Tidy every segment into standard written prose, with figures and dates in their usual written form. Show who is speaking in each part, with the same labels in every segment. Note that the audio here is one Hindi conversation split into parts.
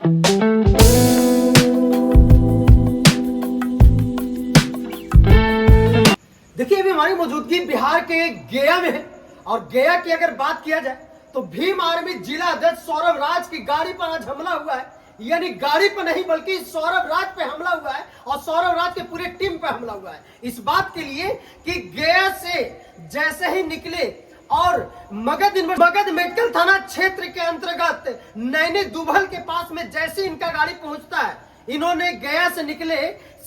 Speaker 1: देखिए अभी हमारी मौजूदगी बिहार के गया में है और गया की अगर बात किया जाए तो भीम आर्मी जिला अध्यक्ष सौरभ राज की गाड़ी पर आज हमला हुआ है। यानी गाड़ी पर नहीं बल्कि सौरभ राज पे हमला हुआ है और सौरभ राज के पूरे टीम पे हमला हुआ है। इस बात के लिए कि गया से जैसे ही निकले और मगध मेडिकल थाना क्षेत्र के अंतर्गत नैनी दुभल के पास में जैसे इनका गाड़ी पहुंचता है, इन्होंने गया से निकले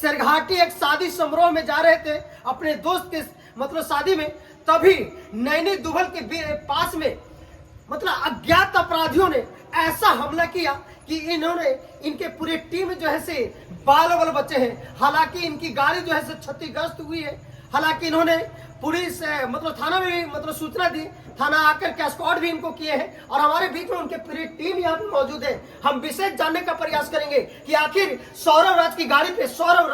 Speaker 1: सरघाटी एक शादी समारोह में जा रहे थे अपने दोस्त के मतलब शादी में, तभी नैनी दुभल के पास में मतलब अज्ञात अपराधियों ने ऐसा हमला किया कि इन्होंने इनके पूरे टीम जो है से बाल बाल बचे हैं। हालांकि इनकी गाड़ी जो है से क्षतिग्रस्त हुई है। हालांकि इन्होंने पुलिस मतलब थाना में भी मतलब सूचना दी, थाना आकर के स्क्वाड भी इनको किए हैं और हमारे बीच में उनके पूरी टीम यहाँ पे मौजूद है। हम विशेष जानने का प्रयास करेंगे कि आखिर सौरभ राज की गाड़ी पे सौरभ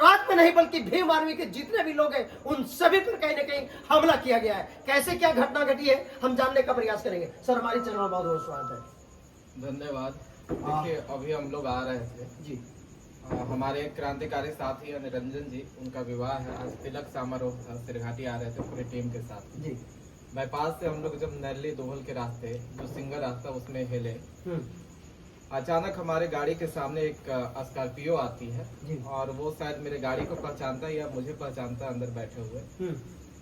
Speaker 1: राज पे नहीं बल्कि भीम आर्मी के जितने भी लोग हैं उन सभी पर कहीं ना कहीं हमला किया गया है। कैसे क्या घटना घटी है हम जानने का प्रयास करेंगे। सर हमारी चैनल में बहुत बहुत स्वागत है।
Speaker 2: धन्यवाद। देखिए अभी हम लोग आ रहे थे
Speaker 1: जी,
Speaker 2: हमारे एक क्रांतिकारी साथी है निरंजन जी, उनका विवाह है आज, तिलक समारोह था, सिरघाटी आ रहे थे पूरी टीम के साथ जी। बाईपास से हम लोग जब नैली दोहल के रास्ते जो सिंगल रास्ता उसमें हिले, अचानक हमारे गाड़ी के सामने एक स्कॉर्पियो आती है और वो शायद मेरे गाड़ी को पहचानता है या मुझे पहचानता है अंदर बैठे हुए।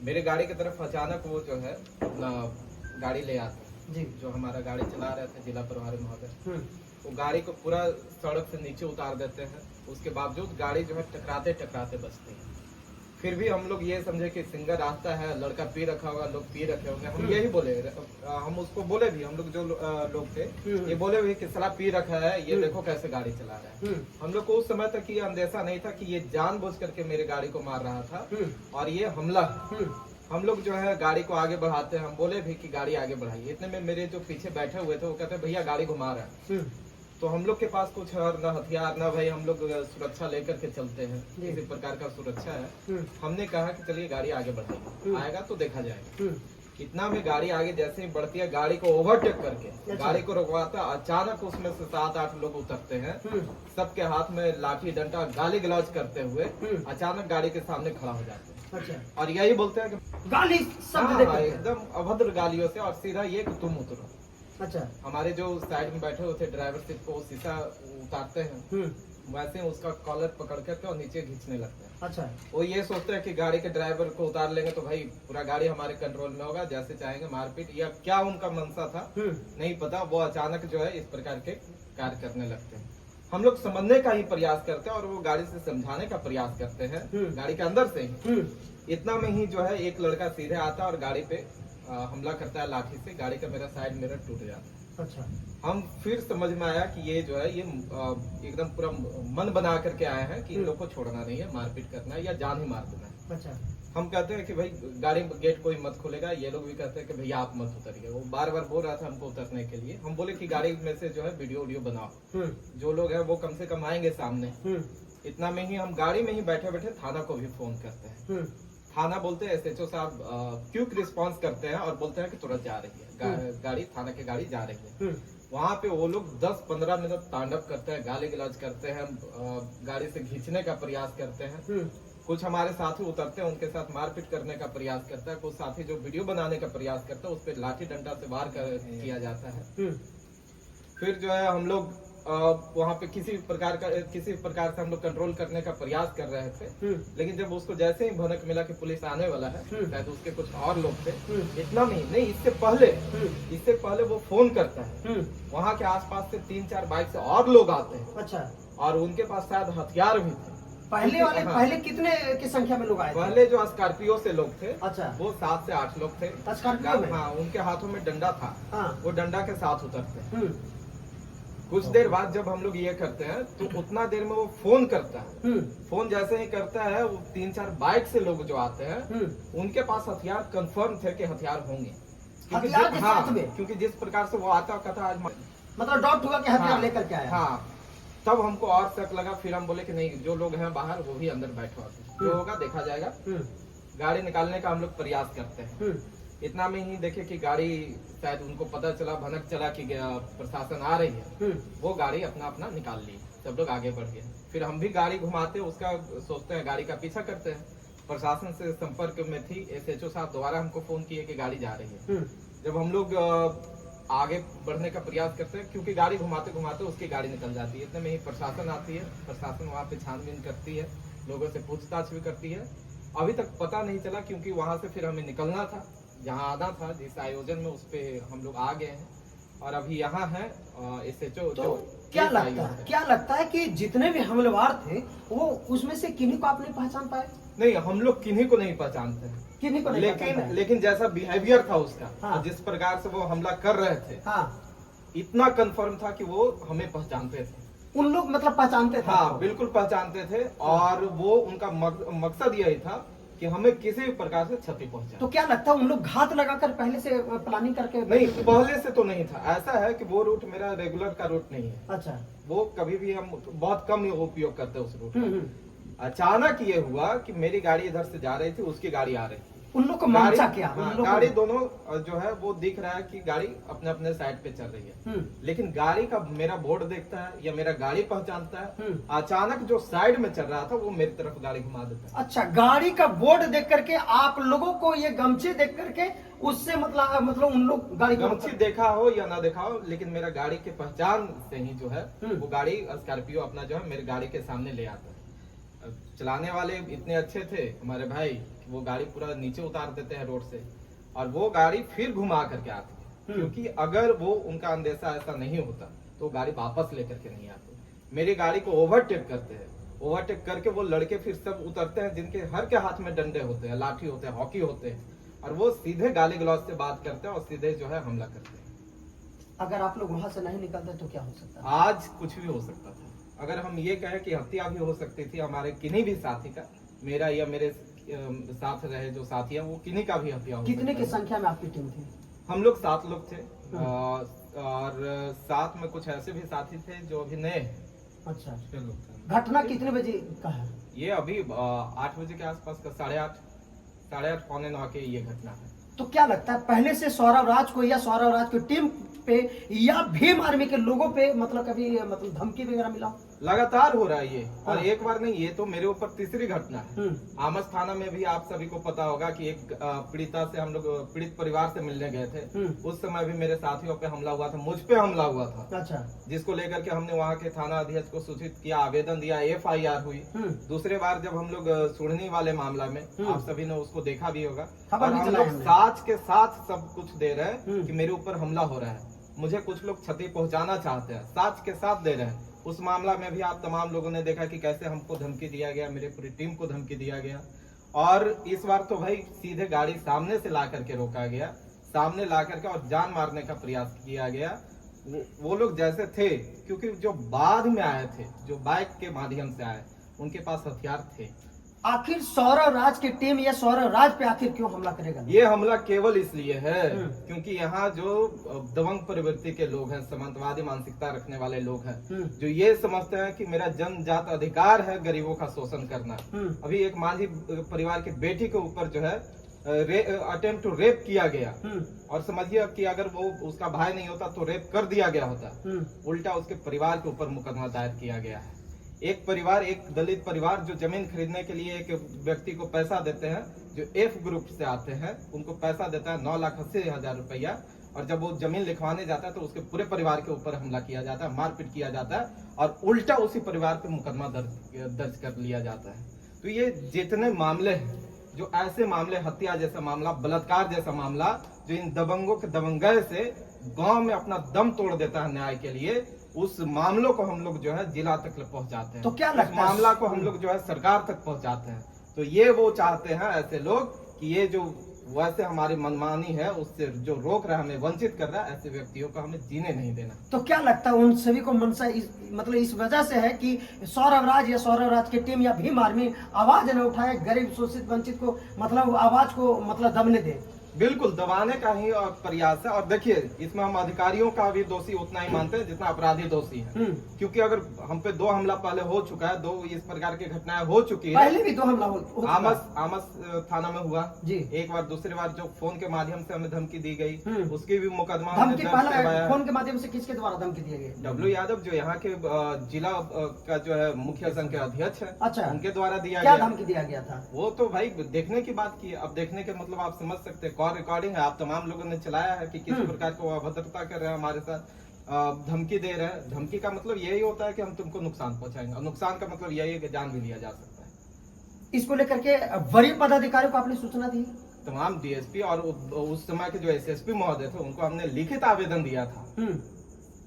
Speaker 2: मेरे गाड़ी की तरफ अचानक वो जो है अपना गाड़ी ले आता है जी, जो हमारा गाड़ी चला रहे थे जिला प्रभारी महोदय, वो गाड़ी को पूरा सड़क से नीचे उतार देते हैं। उसके बावजूद गाड़ी जो है टकराते टकराते बचती है। फिर भी हम लोग ये समझे कि सिंगल रास्ता है, लड़का पी रखा होगा, लोग पी रखे होंगे, हम यही बोले। हम उसको बोले भी, हम लोग जो लोग थे ये बोले भी कि साला पी रखा है, ये देखो कैसे गाड़ी चला रहा है। हम लोग को उस समय तक ये अंदेशा नहीं था कि ये जानबूझ करके मेरे गाड़ी को मार रहा था और ये हमला। हम लोग जो है गाड़ी को आगे बढ़ाते हैं, हम बोले भी कि गाड़ी आगे बढ़ाइए। इतने में मेरे जो पीछे बैठे हुए थे वो कहते भैया गाड़ी घुमा रहा है। तो हम लोग के पास कुछ और न हथियार न भाई, हम लोग सुरक्षा लेकर के चलते हैं, किसी प्रकार का सुरक्षा है। हमने कहा कि चलिए गाड़ी आगे बढ़ाइए, आएगा तो देखा जाएगा। इतना में गाड़ी आगे जैसे ही बढ़ती है, गाड़ी को ओवरटेक करके गाड़ी को रुकवाता, अचानक उसमें से 7-8 लोग उतरते हैं, सबके हाथ में लाठी डंडा गाली गलौज करते हुए अचानक गाड़ी के सामने खड़ा हो जाते हैं। अच्छा। और यही बोलते हैं कि गाली एकदम अभद्र गालियों से, और सीधा ये कि तुम उतरो। अच्छा। हमारे जो साइड में बैठे हुए थे ड्राइवर सीट को शीशा उतारते हैं, वैसे उसका कॉलर पकड़ करके और नीचे खींचने लगते हैं। अच्छा। वो ये सोचते हैं कि गाड़ी के ड्राइवर को उतार लेंगे तो भाई पूरा गाड़ी हमारे कंट्रोल में होगा, जैसे चाहेंगे मारपीट, या क्या उनका मंशा था नहीं पता। वो अचानक जो है इस प्रकार के कार्य करने लगते हैं। हम लोग समझने का ही प्रयास करते हैं और वो गाड़ी से समझाने का प्रयास करते हैं, गाड़ी के अंदर से ही। इतना में ही जो है एक लड़का सीधे आता और गाड़ी पे हमला करता है लाठी से। गाड़ी का मेरा साइड मिरर टूट जाता है। अच्छा। हम फिर समझ में आया कि ये जो है ये एकदम पूरा मन बना करके आए हैं कि इन लोग को छोड़ना नहीं है, मारपीट करना है या जान ही मार देना है। अच्छा। हम कहते हैं कि भाई गाड़ी गेट कोई मत खोलेगा, ये लोग भी कहते हैं कि भैया आप मत उतरिए। वो बार बार बोल रहा था हमको उतरने के लिए। हम बोले कि गाड़ी में से जो है वीडियो बनाओ, जो लोग हैं वो कम से कम आएंगे सामने। इतना में ही हम गाड़ी में ही बैठे बैठे थाना को भी फोन करते हैं। थाना बोलते हैं SHO साहब क्विक रिस्पांस करते हैं और बोलते हैं कि तुरंत जा रही है गाड़ी, थाना की गाड़ी जा रही है। वहाँ पे वो लोग 10-15 मिनट तांडव करते हैं, गाली गलौज करते हैं, गाड़ी से खींचने का प्रयास करते हैं। कुछ हमारे साथी उतरते हैं, उनके साथ मारपीट करने का प्रयास करता है। कुछ साथी जो वीडियो बनाने का प्रयास करते हैं उस पर लाठी डंडा से वार किया जाता है। फिर जो है हम लोग वहाँ पे किसी प्रकार से हम लोग कंट्रोल करने का प्रयास कर रहे थे। लेकिन जब उसको जैसे ही भनक मिला कि पुलिस आने वाला है, शायद उसके कुछ और लोग थे। इतना नहीं, इससे पहले वो फोन करता है। वहाँ के आसपास से 3-4 बाइक से और लोग आते हैं। अच्छा। और उनके पास शायद हथियार भी थे। पहले कितने की संख्या में लोग आए? पहले जो स्कॉर्पियो से लोग थे, अच्छा, वो 7 से 8 लोग थे स्कॉर्पियो में। हाँ, उनके हाथों में डंडा था। हाँ। वो डंडा के साथ उतरते। कुछ देर बाद जब हम लोग ये करते हैं तो उतना देर में वो फोन करता है। फोन जैसे ही करता है, वो 3-4 बाइक से लोग जो आते हैं उनके पास हथियार कंफर्म थे कि हथियार होंगे, क्योंकि जिस प्रकार से वो आता कहता आज मतलब डाउट हुआ कि हथियार लेकर के आया। हाँ, तब हमको और शक लगा। फिर हम बोले कि नहीं, जो लोग हैं बाहर वो भी अंदर बैठे होते, जो होगा देखा जाएगा। गाड़ी निकालने का हम लोग प्रयास करते हैं। इतना में ही देखे कि गाड़ी शायद उनको पता चला, भनक चला कि प्रशासन आ रही है, वो गाड़ी अपना अपना निकाल ली, सब लोग आगे बढ़ गए। फिर हम भी गाड़ी घुमाते उसका सोचते हैं, गाड़ी का पीछा करते हैं। प्रशासन से संपर्क में थी, SHO साहब दोबारा हमको फोन किए कि गाड़ी जा रही है। जब हम लोग आगे बढ़ने का प्रयास करते हैं, क्योंकि गाड़ी घुमाते घुमाते उसकी गाड़ी निकल जाती है, इतने में ही प्रशासन आती है। प्रशासन वहाँ पे छानबीन करती है, लोगों से पूछताछ भी करती है। अभी तक पता नहीं चला, क्योंकि वहाँ से फिर हमें निकलना था, जहाँ आना था, जिस आयोजन में उस पे हम लोग आ गए हैं और अभी यहाँ है SHO।
Speaker 1: तो क्या लगता है कि जितने भी हमलावर थे वो उसमें से किन्हीं को आप नहीं पहचान पाए?
Speaker 2: नहीं, हम लोग किन्हीं को नहीं पहचानते हैं,
Speaker 1: किन्हीं को नहीं पहचान पाए।
Speaker 2: लेकिन जैसा बिहेवियर था उसका,
Speaker 1: हाँ।
Speaker 2: जिस प्रकार से वो हमला कर रहे थे,
Speaker 1: हाँ,
Speaker 2: इतना कंफर्म था कि वो हमें पहचानते थे।
Speaker 1: उन लोग मतलब पहचानते थे?
Speaker 2: हाँ, बिल्कुल पहचानते थे। और वो उनका मकसद यही था कि हमें किसी भी प्रकार से क्षति पहुंचाए।
Speaker 1: तो क्या लगता है उन लोग घात लगाकर पहले से प्लानिंग करके?
Speaker 2: नहीं, पहले से तो नहीं था। ऐसा है कि वो रूट मेरा रेगुलर का रूट नहीं है।
Speaker 1: अच्छा।
Speaker 2: वो कभी भी हम बहुत कम उपयोग करते हैं उस रूट का। अचानक ये हुआ कि मेरी गाड़ी इधर से जा रही थी, उसकी गाड़ी आ रही थी।
Speaker 1: उन लोग को मंशा क्या?
Speaker 2: गाड़ी दोनों जो है वो दिख रहा है कि गाड़ी अपने अपने साइड पे चल रही है, लेकिन गाड़ी का मेरा बोर्ड देखता है या मेरा गाड़ी पहचानता है। अचानक जो साइड में चल रहा था वो मेरी तरफ गाड़ी घुमा देता है।
Speaker 1: अच्छा, गाड़ी का बोर्ड देख करके आप लोगों को ये गमछे देख करके उससे मतलब उन लोग गाड़ी
Speaker 2: गमछी देखा हो या ना देखा हो, लेकिन मेरा गाड़ी के पहचान से ही जो है वो गाड़ी स्कॉर्पियो अपना जो है मेरे गाड़ी के सामने ले आता है। चलाने वाले इतने अच्छे थे हमारे भाई, वो गाड़ी पूरा नीचे उतार देते हैं रोड से, और वो गाड़ी फिर घुमा करके आती है। क्योंकि अगर वो उनका अंदेशा ऐसा नहीं होता तो गाड़ी वापस लेकर के नहीं आती। मेरी गाड़ी को ओवरटेक करते हैं, ओवरटेक करके वो लड़के फिर सब उतरते हैं, जिनके हर के हाथ में डंडे होते हैं, लाठी होते हैं, हॉकी होते हैं, और वो सीधे गाली गलौज से बात करते हैं और सीधे जो है हमला करते हैं।
Speaker 1: अगर आप लोग वहां से नहीं निकलते तो क्या हो सकता है?
Speaker 2: आज कुछ भी हो सकता था। अगर हम ये कहें कि हत्या भी हो सकती थी हमारे किन्हीं भी साथी का, मेरा या मेरे साथ रहे जो साथी है, वो किन्हीं का भी हत्या हो।
Speaker 1: कितने की संख्या में आपकी टीम थी?
Speaker 2: हम लोग 7 लोग थे, और साथ में कुछ ऐसे भी साथी थे जो अभी नए हैं।
Speaker 1: अच्छा। घटना कितने बजे का है?
Speaker 2: ये अभी 8 बजे के आसपास का, 8:30 पौने 9 के ये घटना है।
Speaker 1: तो क्या लगता है पहले से सौरभ राज को या सौरभ राज की टीम पे या भीम आर्मी के लोगों पे मतलब कभी मतलब धमकी वगैरह मिला?
Speaker 2: लगातार हो रहा है ये, और
Speaker 1: हाँ।
Speaker 2: एक बार नहीं, ये तो मेरे ऊपर तीसरी घटना है। आमस थाना में भी आप सभी को पता होगा कि एक पीड़िता से हम लोग पीड़ित परिवार से मिलने गए थे। उस समय भी मेरे साथियों पे हमला हुआ था, मुझ पे हमला हुआ था।
Speaker 1: अच्छा।
Speaker 2: जिसको लेकर के हमने वहाँ के थाना अध्यक्ष को सूचित किया, आवेदन दिया, FIR हुई। दूसरे बार जब हम लोग सुड़नी वाले मामला में, आप सभी ने उसको देखा भी होगा, और हम लोग साच के साथ सब कुछ दे रहे हैं कि मेरे ऊपर हमला हो रहा है, मुझे कुछ लोग क्षति पहुंचाना चाहते हैं, साच के साथ दे रहे हैं। उस मामला में भी आप तमाम लोगों ने देखा कि कैसे हमको धमकी दिया गया, मेरे पूरी टीम को धमकी दिया गया। और इस बार तो भाई सीधे गाड़ी सामने से ला करके रोका गया, सामने ला करके और जान मारने का प्रयास किया गया। वो लोग जैसे थे, क्योंकि जो बाद में आए थे, जो बाइक के माध्यम से आए, उनके पास हथियार थे।
Speaker 1: आखिर सौरभ राज की टीम या सौरभ राज पे आखिर क्यों हमला करेगा?
Speaker 2: ये हमला केवल इसलिए है क्योंकि यहाँ जो दबंग प्रवृत्ति के लोग हैं, सामंतवादी मानसिकता रखने वाले लोग हैं, जो ये समझते हैं कि मेरा जन्मजात अधिकार है गरीबों का शोषण करना। अभी एक मांझी परिवार की बेटी के ऊपर जो है अटेम्प्ट टू रेप किया गया, और समझिए कि अगर वो उसका भाई नहीं होता तो रेप कर दिया गया होता। उल्टा उसके परिवार के ऊपर मुकदमा दायर किया गया है। एक परिवार, एक दलित परिवार जो जमीन खरीदने के लिए एक व्यक्ति को पैसा देते हैं, जो F ग्रुप से आते हैं, उनको पैसा देता है 9,80,000 रुपया, और जब वो जमीन लिखवाने जाता है तो उसके पूरे परिवार के ऊपर हमला किया जाता है, मारपीट किया जाता है, और उल्टा उसी परिवार पे मुकदमा दर्ज कर लिया जाता है। तो ये जितने मामले हैं, जो ऐसे मामले, हत्या जैसा मामला, बलात्कार जैसा मामला, जो इन दबंगों के दबंगई से गांव में अपना दम तोड़ देता है न्याय के लिए, उस मामलों को हम लोग जो है जिला तक पहुंचाते हैं।
Speaker 1: तो क्या लगता है
Speaker 2: मामला को हम लोग जो है सरकार तक पहुंचाते हैं। तो ये वो चाहते हैं ऐसे लोग कि ये जो वैसे हमारी मनमानी है उससे जो रोक रहा है, हमें वंचित कर रहा है, ऐसे व्यक्तियों को हमें जीने नहीं देना।
Speaker 1: तो क्या लगता है उन सभी को मनसा मतलब इस वजह से है कि सौरभ राज या सौरभ राज की टीम या भीम आर्मी आवाज न उठाए, गरीब शोषित वंचित को मतलब आवाज को मतलब दबने दे?
Speaker 2: बिल्कुल दबाने का ही प्रयास है। और देखिए इसमें हम अधिकारियों का भी दोषी उतना ही मानते हैं जितना अपराधी दोषी है। क्योंकि अगर हम पे 2 हमला पहले हो चुका है, 2 इस प्रकार की घटनाएं हो चुकी है।
Speaker 1: पहले भी 2 हमला हो चुका है।
Speaker 2: आमस थाना में हुआ
Speaker 1: जी।
Speaker 2: एक बार, दूसरी बार जो फोन के माध्यम से हमें धमकी दी गई, उसकी भी मुकदमा
Speaker 1: धमकी पहले फोन के माध्यम से किसके द्वारा धमकी दिया गया?
Speaker 2: डब्ल्यू यादव जो यहाँ के जिला का जो है मुखिया संघ के अध्यक्ष है,
Speaker 1: अच्छा,
Speaker 2: उनके द्वारा दिया
Speaker 1: क्या
Speaker 2: गया।
Speaker 1: धमकी दिया गया था?
Speaker 2: वो तो भाई देखने की बात की। अब देखने के मतलब आप समझ सकते हैं, कॉल रिकॉर्डिंग है, आप तमाम लोगों ने चलाया है कि किस प्रकार को अभद्रता कर रहे हैं हमारे साथ, धमकी दे रहे हैं। धमकी का मतलब यही होता है कि हम तुमको नुकसान पहुंचाएंगे, और नुकसान का मतलब यही है कि जान भी लिया जा सकता है।
Speaker 1: इसको लेकर के वरीय पदाधिकारियों को आपने सूचना दी?
Speaker 2: तमाम डीएसपी और उस समय के जो एसएसपी महोदय थे उनको हमने लिखित आवेदन दिया था।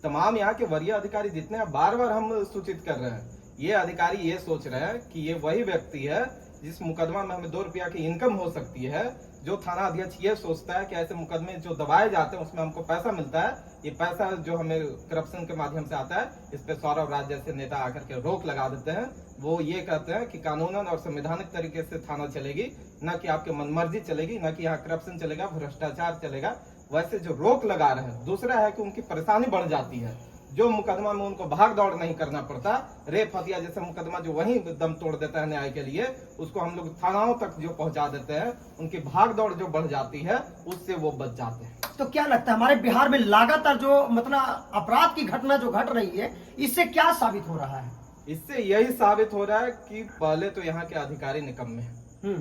Speaker 2: तमाम यहाँ के वरीय अधिकारी जितने हैं, बार बार हम सूचित कर रहे हैं। ये अधिकारी ये सोच रहे हैं कि ये वही व्यक्ति है जिस मुकदमा में हमें 2 रुपया की इनकम हो सकती है। जो थाना अध्यक्ष ये सोचता है कि ऐसे मुकदमे जो दबाए जाते हैं उसमें हमको पैसा मिलता है, ये पैसा जो हमें करप्शन के माध्यम से आता है, इस पे सौरभ राज जैसे नेता आकर के रोक लगा देते हैं। वो ये कहते हैं कि कानूनन और संवैधानिक तरीके से थाना चलेगी, न कि आपके मनमर्जी चलेगी, न कि यहाँ करप्शन चलेगा, भ्रष्टाचार चलेगा। वैसे जो रोक लगा रहे हैं, दूसरा है कि उनकी परेशानी बढ़ जाती है। जो मुकदमा में उनको भाग दौड़ नहीं करना पड़ता, रेप हत्या जैसे मुकदमा जो वहीं दम तोड़ देता है न्याय के लिए, उसको हम लोग थानाओं तक जो पहुंचा देते हैं, उनकी भाग दौड़ जो बढ़ जाती है, उससे वो बच जाते हैं।
Speaker 1: तो क्या लगता है हमारे बिहार में लगातार जो मतलब अपराध की घटना जो घट रही है, इससे क्या साबित हो रहा है?
Speaker 2: इससे यही साबित हो रहा है कि पहले तो यहाँ के अधिकारी निकम्मे हैं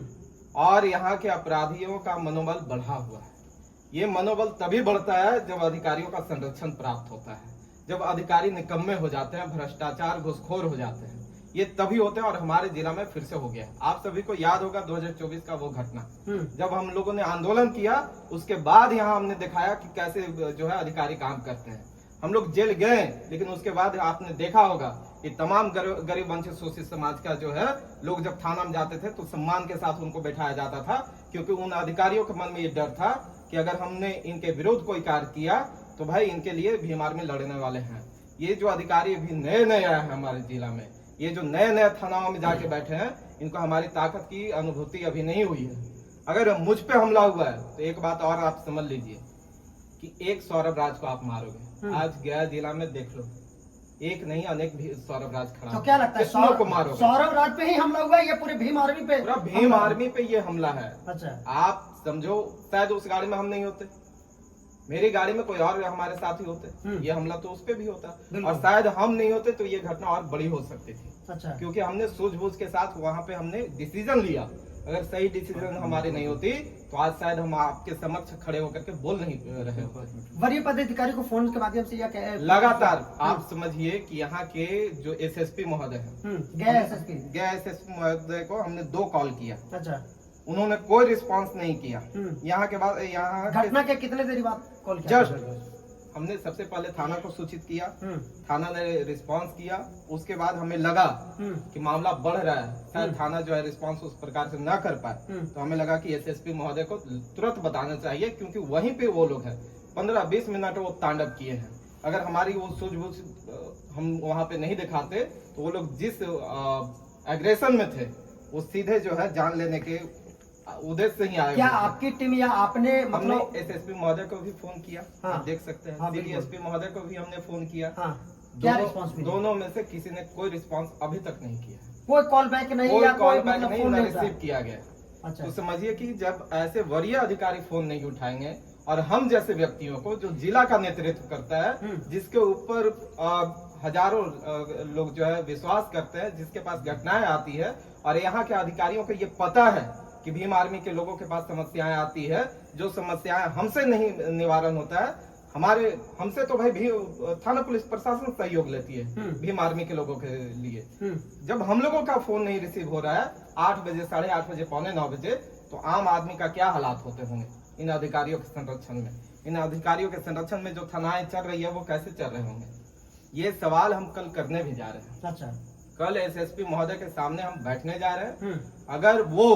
Speaker 2: और यहाँ के अपराधियों का मनोबल बढ़ा हुआ है। ये मनोबल तभी बढ़ता है जब अधिकारियों का संरक्षण प्राप्त होता है, जब अधिकारी निकम्मे हो जाते हैं, भ्रष्टाचार घुसखोर हो जाते हैं, ये तभी होते हैं। और हमारे जिला में फिर से हो गया। आप सभी को याद होगा 2024 का वो घटना, जब हम लोगों ने आंदोलन किया, उसके बाद यहाँ हमने दिखाया कि कैसे जो है अधिकारी काम करते हैं। हम लोग जेल गए, लेकिन उसके बाद आपने देखा होगा कि तमाम गरीब वंचित शोषित समाज का जो है लोग जब थाना में जाते थे तो सम्मान के साथ उनको बैठाया जाता था, क्योंकि उन अधिकारियों के मन में ये डर था कि अगर हमने इनके विरुद्ध कोई कार्य किया तो भाई इनके लिए भीम आर्मी लड़ने वाले हैं। ये जो अधिकारी अभी नए आए हैं हमारे जिला में, ये जो नए थानाओं में जाके बैठे हैं, इनको हमारी ताकत की अनुभूति अभी नहीं हुई है। अगर मुझ पे हमला हुआ है तो एक बात और आप समझ लीजिए कि एक सौरभ राज को आप मारोगे। आज गया जिला में देख लो, एक नहीं अनेक भी सौरभ राज खड़ा।
Speaker 1: तो क्या लगता है
Speaker 2: कितनों को मारोगे?
Speaker 1: सौरभ राज पे ही हमला हुआ है या पूरे भीम आर्मी पे?
Speaker 2: पूरा भीम आर्मी पे ये हमला है।
Speaker 1: अच्छा,
Speaker 2: आप समझो, शायद उस गाड़ी में हम नहीं होते, मेरी गाड़ी में कोई और हमारे साथ ही होते, ये हमला तो उस पे भी होता, और शायद हम नहीं होते तो ये घटना और बड़ी हो सकती थी।
Speaker 1: अच्छा,
Speaker 2: क्योंकि हमने सूझबूझ के साथ वहाँ पे हमने डिसीजन लिया। अगर सही डिसीजन हमारी नहीं होती तो आज शायद हम आपके समक्ष खड़े होकर के बोल नहीं रहे होते।
Speaker 1: वरीय पदाधिकारी को फोन के माध्यम से या
Speaker 2: लगातार आप समझिए कि यहाँ के जो एसएसपी महोदय हैं, गया एसएसपी महोदय को हमने 2 कॉल किया।
Speaker 1: अच्छा,
Speaker 2: उन्होंने कोई रिस्पांस नहीं किया। यहाँ के बाद यहाँ
Speaker 1: घटना के कितने देर बाद कॉल किया?
Speaker 2: जस्ट हमने सबसे पहले थाना को सूचित किया, थाना ने रिस्पांस किया। उसके बाद हमें लगा कि मामला बढ़ रहा है, शायद थाना जो है रिस्पांस उस प्रकार से ना कर पाए, तो हमें लगा कि एसएसपी महोदय को तुरंत बताना चाहिए, क्योंकि वहीं पे वो लोग हैं। 15-20 मिनट वो तांडव किए हैं। अगर हमारी वो सूझबूझ हम वहां पे नहीं दिखाते तो वो लोग जिस एग्रेशन में थे वो सीधे जो है जान लेने के उद्देश्य से ही आए।
Speaker 1: क्या आपकी टीम या आपने मतलब
Speaker 2: एसएसपी महोदय को भी फोन किया?
Speaker 1: हाँ,
Speaker 2: आप देख सकते हैं। डीएसपी महोदय को भी हमने फोन किया।
Speaker 1: हाँ, क्या रिस्पांस मिला?
Speaker 2: दोनों में से किसी ने कोई रिस्पांस अभी तक नहीं किया।
Speaker 1: कोई कॉल बैक नहीं,
Speaker 2: कोई
Speaker 1: या
Speaker 2: कॉल
Speaker 1: कोई
Speaker 2: बैक
Speaker 1: मतलब
Speaker 2: नहीं
Speaker 1: फोन नहीं
Speaker 2: रिसीव किया गया।
Speaker 1: अच्छा,
Speaker 2: तो समझिए कि जब ऐसे वरीय अधिकारी फोन नहीं उठाएंगे और हम जैसे व्यक्तियों को जो जिला का नेतृत्व करता है, जिसके ऊपर हजारों लोग जो है विश्वास करते हैं, जिसके पास घटनाएं आती है, और यहाँ के अधिकारियों को ये पता है कि भीम आर्मी के लोगों के पास समस्याएं आती है, जो समस्याएं हमसे नहीं निवारण होता है, हमसे तो भाई भी थाना पुलिस प्रशासन सहयोग लेती है भीम आर्मी के लोगों के लिए। जब हम लोगों का फोन नहीं रिसीव हो रहा है 8 बजे, 8:30 बजे, 8:45 बजे, तो आम आदमी का क्या हालात होते होंगे इन अधिकारियों के संरक्षण में? इन अधिकारियों के संरक्षण में जो थानाएं चल रही है वो कैसे चल रहे होंगे? ये सवाल हम कल करने भी जा रहे हैं।
Speaker 1: अच्छा,
Speaker 2: कल एसएसपी महोदय के सामने हम बैठने जा रहे हैं। अगर वो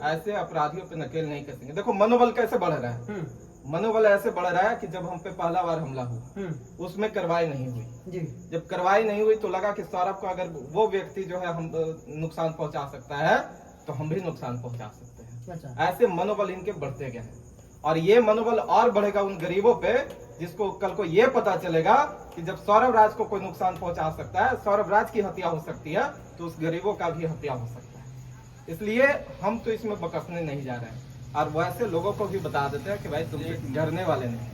Speaker 2: ऐसे अपराधियों पे नकेल नहीं कसेंगे, देखो मनोबल कैसे बढ़ रहा है। मनोबल ऐसे बढ़ रहा है कि जब हम पे पहला बार हमला हुआ उसमें कार्रवाई नहीं हुई
Speaker 1: जी।
Speaker 2: जब कार्रवाई नहीं हुई तो लगा कि सौरभ को अगर वो व्यक्ति जो है हम नुकसान पहुंचा सकता है तो हम भी नुकसान पहुंचा सकते हैं।
Speaker 1: अच्छा।
Speaker 2: ऐसे मनोबल इनके बढ़ते गए हैं और ये मनोबल और बढ़ेगा उन गरीबों पे, जिसको कल को ये पता चलेगा कि जब सौरभ राज को कोई नुकसान पहुंचा सकता है, सौरभ राज की हत्या हो सकती है, तो उस गरीबों का भी हत्या हो सकता है। इसलिए हम तो इसमें बकसने नहीं जा रहे हैं, और वैसे लोगों को भी बता देते हैं कि भाई तुम डरने वाले नहीं।